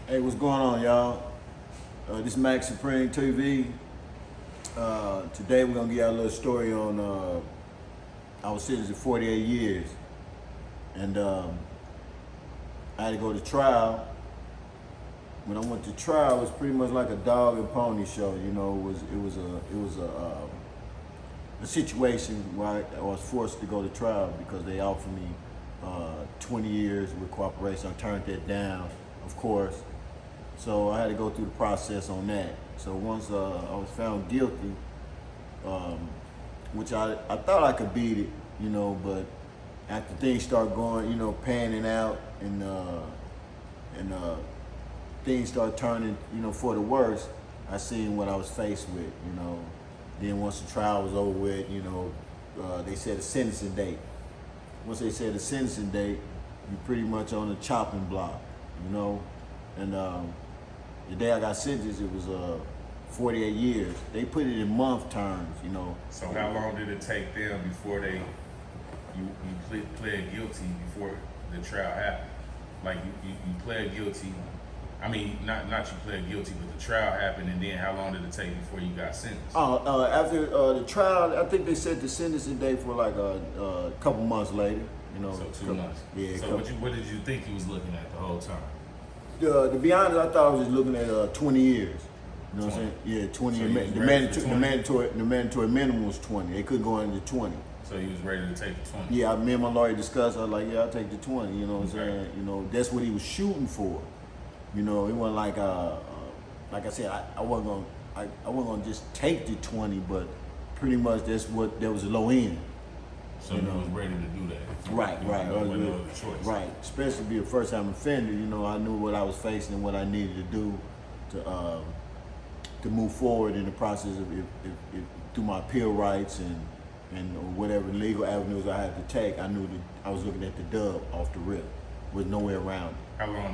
Hey, what's going on, y'all? This is Max Supreme TV. Today we're gonna give y'all a little story on I was sentenced to 48 years, and I had to go to trial. When I went to trial, it was pretty much like a dog and pony show. You know, a situation where I was forced to go to trial because they offered me 20 years with cooperation. I turned that down, of course. So I had to go through the process on that. So once I was found guilty, which I thought I could beat it, you know, but after things start going, you know, panning out and things start turning, you know, for the worse, I seen what I was faced with, you know. Then once the trial was over with, you know, they set a sentencing date. Once they set a sentencing date, you pretty much on the chopping block, you know. And the day I got sentenced, it was 48 years. They put it in month terms, you know. So how long did it take them before you pled guilty before the trial happened? Like you pled guilty. I mean, not you pled guilty, but the trial happened, and then how long did it take before you got sentenced? After the trial, I think they set the sentencing date for like a couple months later, you know. So 2 months. Yeah. So what did you think you was looking at the whole time? To be honest, I thought I was just looking at 20 years. You know 20. what I'm saying? Yeah, 20. So The mandatory minimum was 20. They couldn't go into 20. So you was ready to take the 20? Yeah, me and my lawyer discussed. I was like, yeah, I'll take the 20. You know what I'm Okay. saying? You know, that's what he was shooting for. You know, it wasn't like I said, I wasn't gonna just take the 20, but pretty much that was the low end. So you was ready to do that? Right. No other choice. Right, especially be a first time offender. You know, I knew what I was facing and what I needed to do to move forward in the process of if through my appeal rights and whatever legal avenues I had to take. I knew that I was looking at the dub off the rip, with no way around it. How long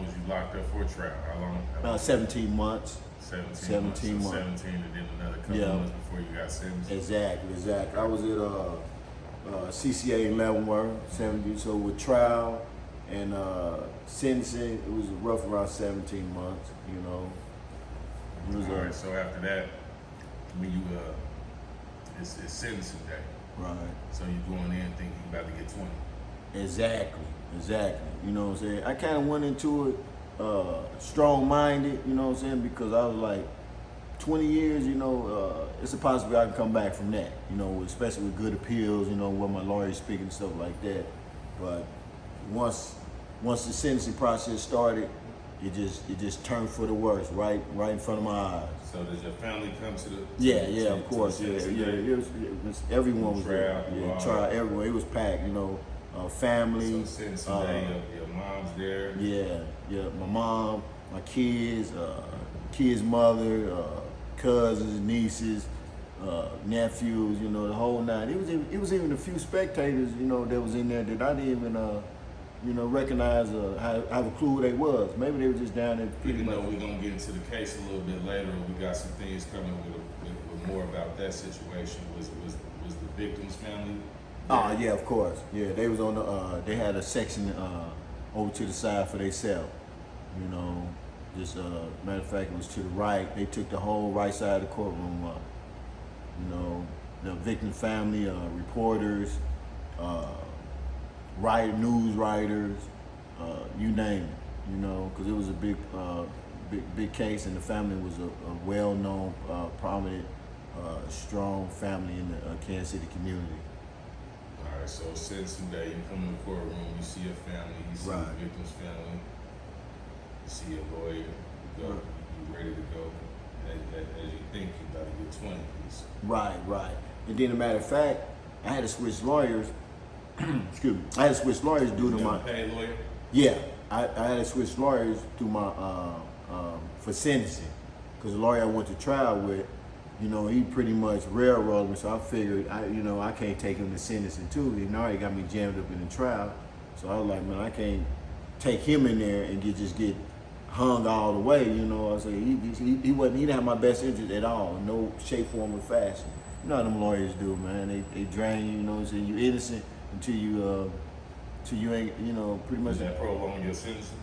was you locked up for trial? How long? 17 months. 17 months. So 17 and then another couple months before you got sentenced. Exactly. I was at CCA in Leavenworth, 70. So with trial and sentencing, it was rough around 17 months. You know. It was, all right. So after that, when you it's sentencing day. Right. So you going in thinking you about to get 20. Exactly. You know what I'm saying? I kind of went into it strong-minded, you know what I'm saying? Because I was like, 20 years, you know, it's a possibility I can come back from that, you know, especially with good appeals, you know, where my lawyer's speaking and stuff like that. But once the sentencing process started, it just turned for the worse, right in front of my eyes. So did your family come to the? Yeah, of course, yeah. It was everyone was there. Yeah, trial, everyone. It was packed, you know. Family. So sentencing day, your mom's there. Yeah. My mom, my kids, kids' mother, cousins, nieces, nephews. You know, the whole nine. It was even a few spectators, you know, that was in there that I didn't even, you know, recognize have a clue who they was. Maybe they were just down there. Even though we're gonna get into the case a little bit later, we got some things coming with more about that situation. Was the victim's family? Oh yeah, of course. Yeah, they was on the. They had a section over to the side for themselves. You know, just matter of fact, it was to the right. They took the whole right side of the courtroom up. You know, the victim family, reporters, news writers, you name it. You know, because it was a big case, and the family was a well-known, prominent, strong family in the Kansas City community. All right, so sentencing day, you come in the courtroom, you see your family, you see the victim's family, you see your lawyer, you ready to go, as you think you about to get 20 piece. Right. And then, a matter of fact, I had to switch lawyers. Excuse me. I had to switch lawyers due to my. Paid lawyer? Yeah, I had to switch lawyers through my for sentencing, because the lawyer I went to trial with, you know, he pretty much railroaded me. So I figured, I can't take him to sentencing too. He already got me jammed up in the trial. So I was like, man, I can't take him in there and just get hung all the way. You know, I was like, he didn't have my best interest at all, no shape, form, or fashion. You know how them lawyers do, man. They drain you. You know what I'm saying? You innocent until you ain't, pretty much. Did that prolong your sentencing?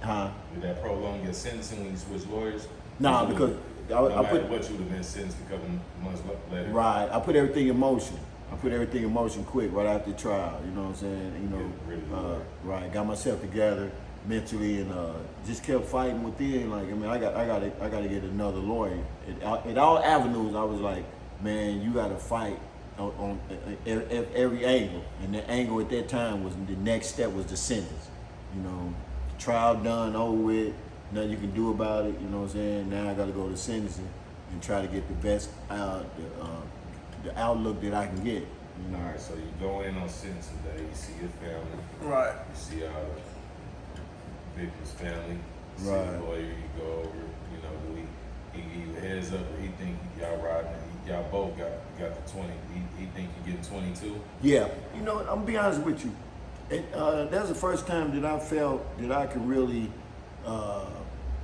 Huh? Did that prolong your sentencing when you switched lawyers? Nah, You because would've- I no put matter what, you would have been sentenced a couple months later. right. I put everything in motion. I put everything in motion quick right after the trial. You know what I'm saying? You know, Yeah, really good. right. Got myself together mentally and just kept fighting within. Like I mean, I gotta get another lawyer. At all avenues, I was like, man, you gotta fight on every angle. And the angle at that time was the next step was the sentence. You know, trial done, over with, nothing you can do about it. You know what I'm saying? Now I gotta go to sentencing and try to get the best the outlook that I can get. You know. All right, so you go in on sentencing day, you see your family, Right. you see all the victim's family, you see Right. the lawyer, you go over, you know, do he give you a heads up, or he think y'all riding, y'all both got the 20, he think you getting 22? Yeah, you know, I'm gonna be honest with you. That's the first time that I felt that I could really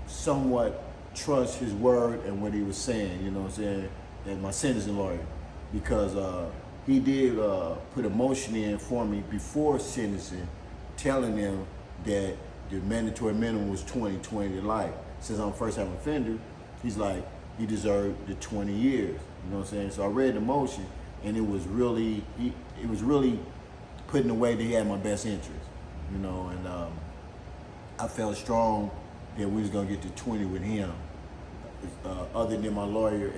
somewhat trust his word and what he was saying, you know what I'm saying, and my sentencing lawyer, because he did put a motion in for me before sentencing, telling them that the mandatory minimum was 20 to life. Since I'm a first-time offender, he's like, he deserved the 20 years, you know what I'm saying? So I read the motion, and it was really put in a way that he had my best interest, you know, and I felt strong that we was gonna get to 20 with him, other than my lawyer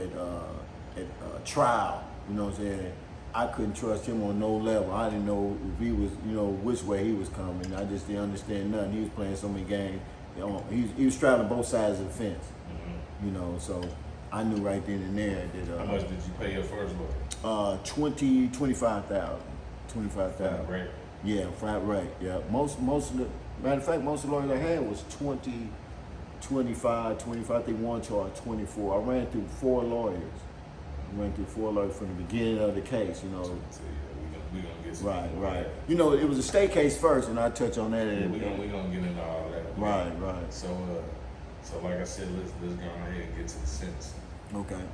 at trial, you know what I'm saying? I couldn't trust him on no level. I didn't know if he was, you know, which way he was coming. I just didn't understand nothing. He was playing so many games. You know, he was straddling both sides of the fence, you know, so I knew right then and there that. How much did you pay your first lawyer? 25,000. Right. Yeah, flat rate. Yeah, most of the matter of fact, most of the lawyers I had was 20, 25. I think one charged 24. I ran through four lawyers. From the beginning of the case. You know. So yeah, we gonna get some Right. more of that. You know, it was a state case first, and I touch on that. Yeah, And, we gonna get into all that. Right. So like I said, let's go ahead and get to the sentence. Okay.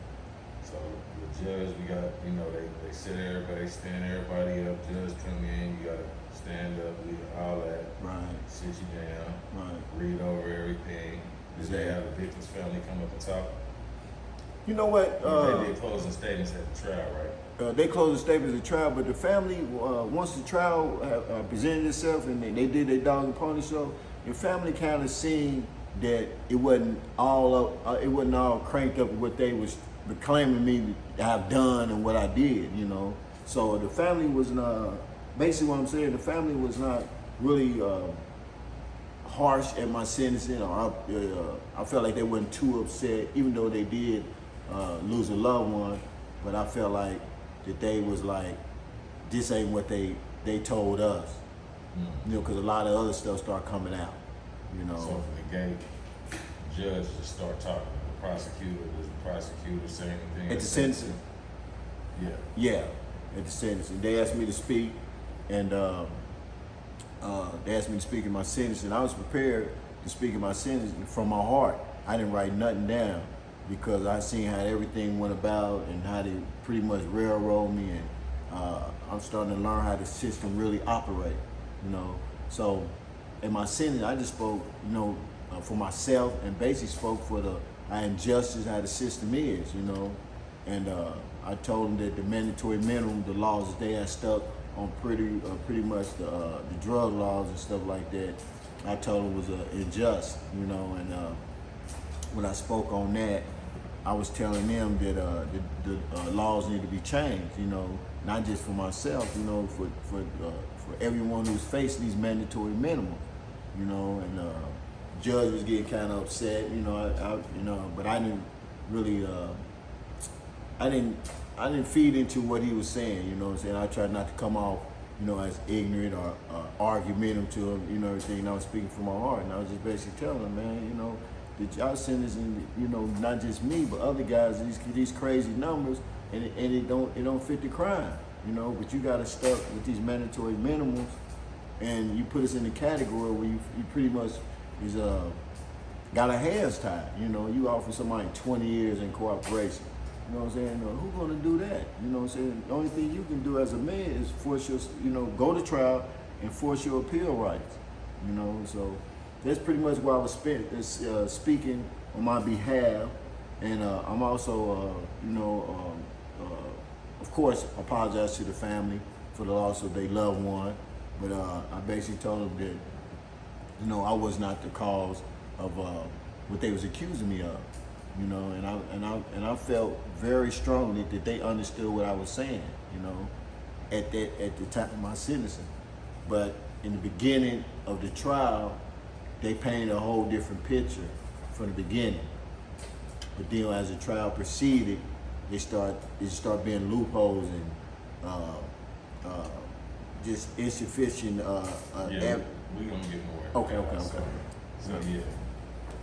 So the judge, we got, you know, they sit everybody, stand everybody up. Judge come in, you gotta stand up, leave all that. Right. Sit you down, Right. read over everything. Did they have the victim's family come up and talk? You know what? They did closing statements at the trial, right? They closed the statements at the trial, but the family, once the trial presented itself and they did their dog and pony show, the family kind of seen that it wasn't all cranked up with what they was claiming me to have done and what I did, you know. So the family was not, basically what I'm saying, the family was not really harsh at my sentencing, or I felt like they weren't too upset, even though they did lose a loved one, but I felt like that they was like, this ain't what they told us, you know, because a lot of other stuff started coming out, you know. So from the gate, the judge just start talking. The prosecutor, does the prosecutor say anything? At the sentencing? Yeah, at the sentencing. They asked me to speak, and they asked me to speak in my sentence, and I was prepared to speak in my sentence from my heart. I didn't write nothing down because I seen how everything went about and how they pretty much railroad me, and I'm starting to learn how the system really operate, you know. So in my sentence, I just spoke, you know, for myself, and basically spoke for the injustice, how the system is, you know. And I told them that the mandatory minimum, the laws that they had stuck on pretty much the drug laws and stuff like that, I told them was unjust, you know. And when I spoke on that, I was telling them that the laws need to be changed, you know, not just for myself, you know, for everyone who's facing these mandatory minimums, you know. And judge was getting kind of upset, you know, but I didn't really, I didn't feed into what he was saying, you know what I'm saying? I tried not to come off, you know, as ignorant or argumentative to him, you know, everything. And I was speaking from my heart, and I was just basically telling him, man, you know, that y'all sentencing, you know, not just me, but other guys, these crazy numbers, and it don't fit the crime, you know. But you got us stuck with these mandatory minimums, and you put us in the category where you pretty much is got our hands tied, you know. You offer somebody 20 years in cooperation. You know what I'm saying? Who's gonna do that? You know what I'm saying? The only thing you can do as a man is force your, you know, go to trial and force your appeal rights. You know, so that's pretty much why I was speaking on my behalf, and I'm also, of course, apologize to the family for the loss of their loved one. But I basically told them that, I was not the cause of what they was accusing me of, and I felt very strongly that they understood what I was saying, at the time of my sentencing. But in the beginning of the trial, they painted a whole different picture from the beginning. But then as the trial proceeded, it start being loopholes and just insufficient. We gonna get nowhere. Okay. So yeah,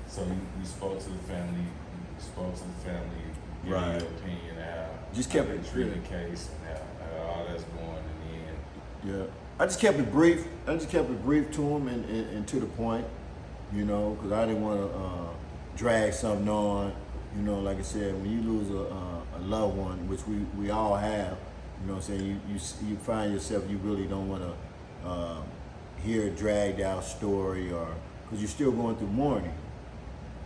so we spoke to the family. Gave Right. your opinion how Just kept they it treat real. the case and how all that's going in the end. Yeah, I just kept it brief. To them and to the point, because I didn't want to drag something on. Like I said, when you lose a loved one, which we all have, you find yourself, you really don't want to hear a dragged out story, or because you're still going through mourning,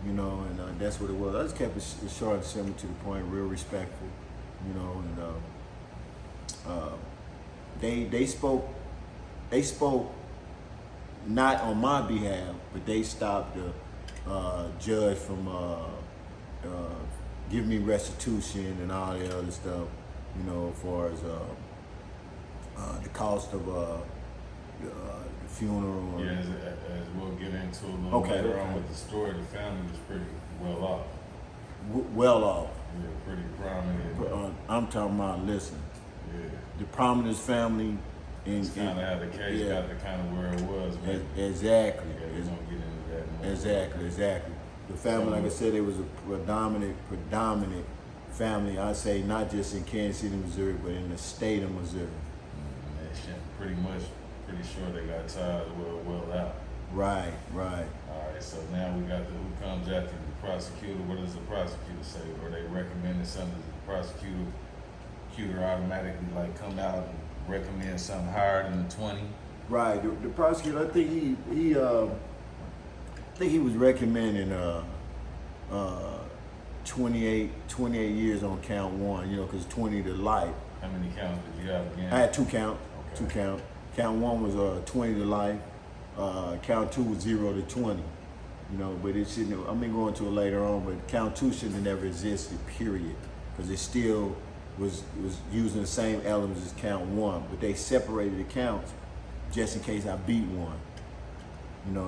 and that's what it was. I just kept it short and simple, to the point, real respectful, and they spoke not on my behalf, but they stopped the judge from giving me restitution and all the other stuff, as far as the cost of the funeral. Yeah, as we'll get into a little later on with the story, the family was pretty well off. Well off. Yeah, pretty prominent. I'm talking about, listen, Yeah. the prominent family. It's kind of how the case got to kind of where it was. But Exactly. yeah, we're gonna get into that more. Exactly. The family, like I said, it was a predominant family. I say not just in Kansas City, Missouri, but in the state of Missouri. Pretty sure they got tired well out. Right. All right, so now we got who comes after the prosecutor. What does the prosecutor say? Or they recommended something? Does the prosecutor automatically come out and recommend something higher than 20? Right. The prosecutor, I think he was recommending 28 years on count one. Because 20 to life. How many counts did you have again? I had two counts. Okay. Count one was 20 to life. Count two was 0 to 20. But it shouldn't. I'm gonna go into it later on. But count two shouldn't have never existed. Period. Because it still was using the same elements as count one. But they separated the counts just in case I beat one.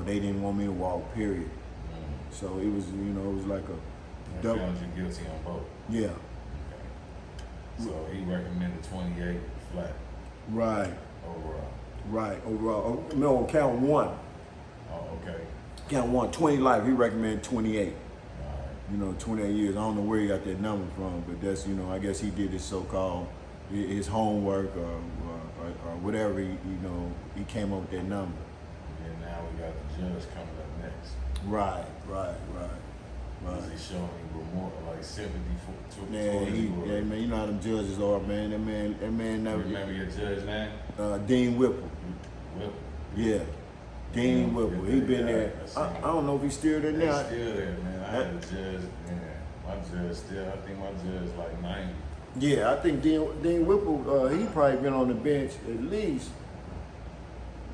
They didn't want me to walk. Period. Mm. So it was. It was like a They double. found you guilty on both. Yeah. Okay. So he recommended 28 flat Right. overall. Right. Overall. No, count one. Oh, okay. Count one. 20 life. He recommended 28. All right. 28 years. I don't know where he got that number from, but that's, I guess he did his so-called, his homework or whatever, he came up with that number. And now we got the judge coming up next. Right. Is he showing you remorse, sympathy towards Yeah, you? man, you know how them judges are, man. That man never. Remember your judge name? Dean Whipple. Whipple. Yeah. Dean Whipple. He been there. I don't know if he's still there now. He's still there, man. I had a judge, man. My judge still, I think my judge 90. Yeah, I think Dean Whipple, he probably been on the bench at least,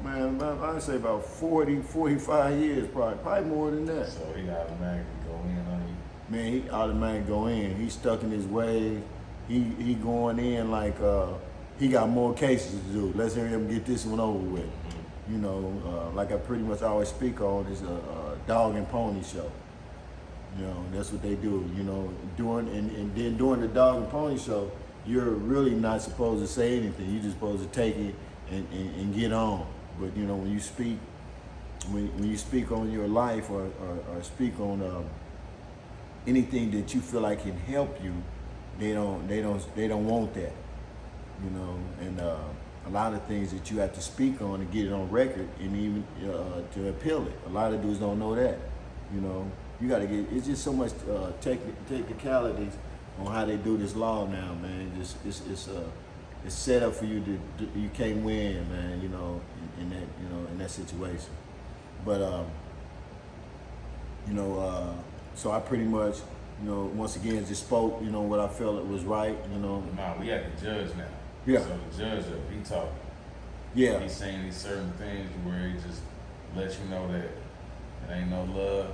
man, I'd say about 40, 45 years, probably more than that. So he automatically go in on you. Man, he automatically go in. He stuck in his ways. He going in like he got more cases to do. Let's hear him get this one over with. Like I pretty much always speak on is a dog and pony show. That's what they do. During the dog and pony show, you're really not supposed to say anything. You're just supposed to take it and get on. But when you speak, when you speak on your life or speak on anything that you feel like can help you, they don't want that. And a lot of things that you have to speak on to get it on record and even to appeal it. A lot of dudes don't know that. You got to get. It's just so much technicalities on how they do this law now, man. It's set up for you to you can't win, man. In that situation. But You know, so I pretty much, you know, once again just spoke, you know, what I felt it was right, you know. Nah, we at the judge now. Yeah. So the judge, he talking. Yeah. He's saying these certain things where he just lets you know that it ain't no love.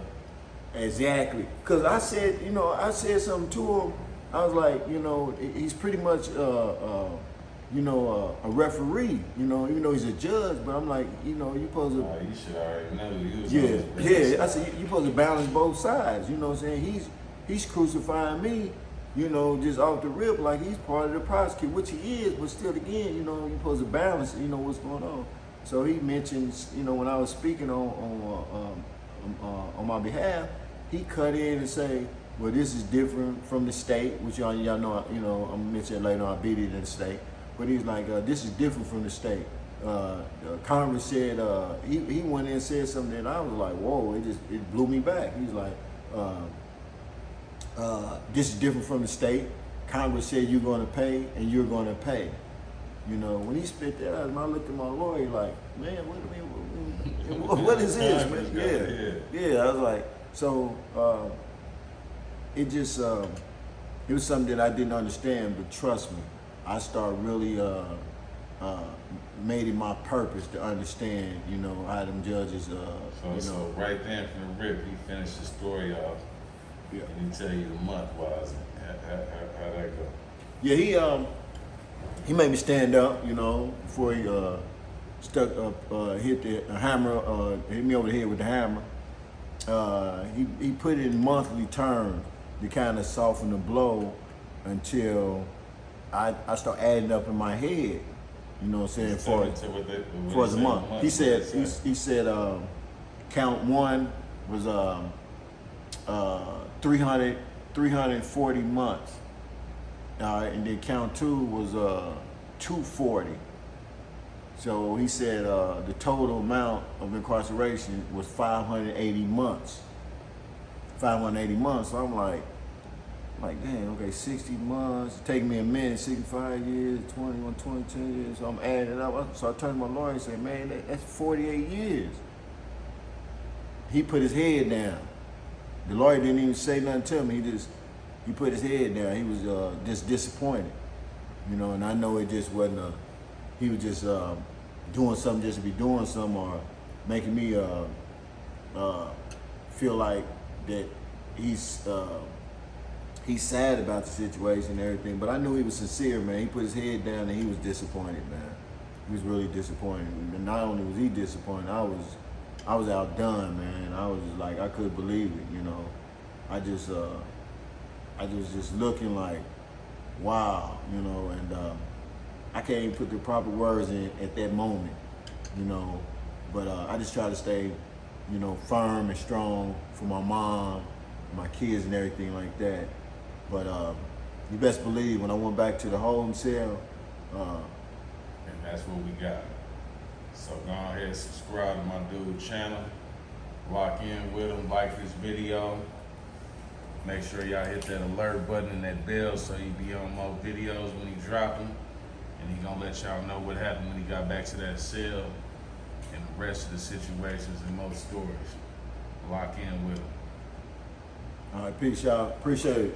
Exactly. Cause I said, you know, I said something to him. I was like, you know, he's pretty much, you know, a referee. You know, even though he's a judge, but I'm like, you know, you supposed to. Oh, you should already know you was Yeah, on this yeah. I said you supposed to balance both sides. You know what I'm saying? He's crucifying me, you know, just off the rip like he's part of the prosecutor, which he is. But still, again, you know, you're supposed to balance, you know, what's going on. So he mentions, you know, when I was speaking on my behalf, he cut in and say, well, this is different from the state, which y'all know, you know, I'm gonna mention later on. I beat it in the state, but he's like, this is different from the state. Congress said, he went in and said something that I was like, whoa, it blew me back. He's like, this is different from the state. Congress said you're going to pay and you're going to pay. You know, when he spit that out, I looked at my lawyer like, man, what is this, man? Yeah, I was like, so it just, it was something that I didn't understand, but trust me, I started really made it my purpose to understand, you know, how them judges, So right then from the rip, he finished the story off. Yeah. And he tell you the month was how that go. Yeah, he made me stand up, you know, before he stuck up, hit the hammer, hit me over the head with the hammer. He put it in monthly terms to kind of soften the blow until I start adding up in my head. You know what I'm saying? For the month. He said count one was 340 months. And then count two was 240. So he said the total amount of incarceration was 580 months. 580 months. So I'm like, dang, okay, 60 months. It's taking me a minute, 65 years, 21, 22 years. So I'm adding it up. So I turned to my lawyer and said, man, that's 48 years. He put his head down. The lawyer didn't even say nothing to me. He put his head down. He was just disappointed, you know. And I know it just wasn't he was just doing something just to be doing something, or making me feel like that he's sad about the situation and everything. But I knew he was sincere, man. He put his head down and he was disappointed, man. He was really disappointed. And not only was he disappointed, I was outdone, man. I was just like, I couldn't believe it, you know. I was just looking like, wow, you know, and I can't even put the proper words in at that moment, you know. But I just try to stay, you know, firm and strong for my mom, my kids and everything like that. But you best believe when I went back to the holding cell, and that's what we got. So go ahead and subscribe to my dude channel. Lock in with him, like this video. Make sure y'all hit that alert button and that bell so you be on more videos when he drop them. And he gonna let y'all know what happened when he got back to that cell and the rest of the situations and more stories. Lock in with him. all right, peace, y'all. Appreciate it.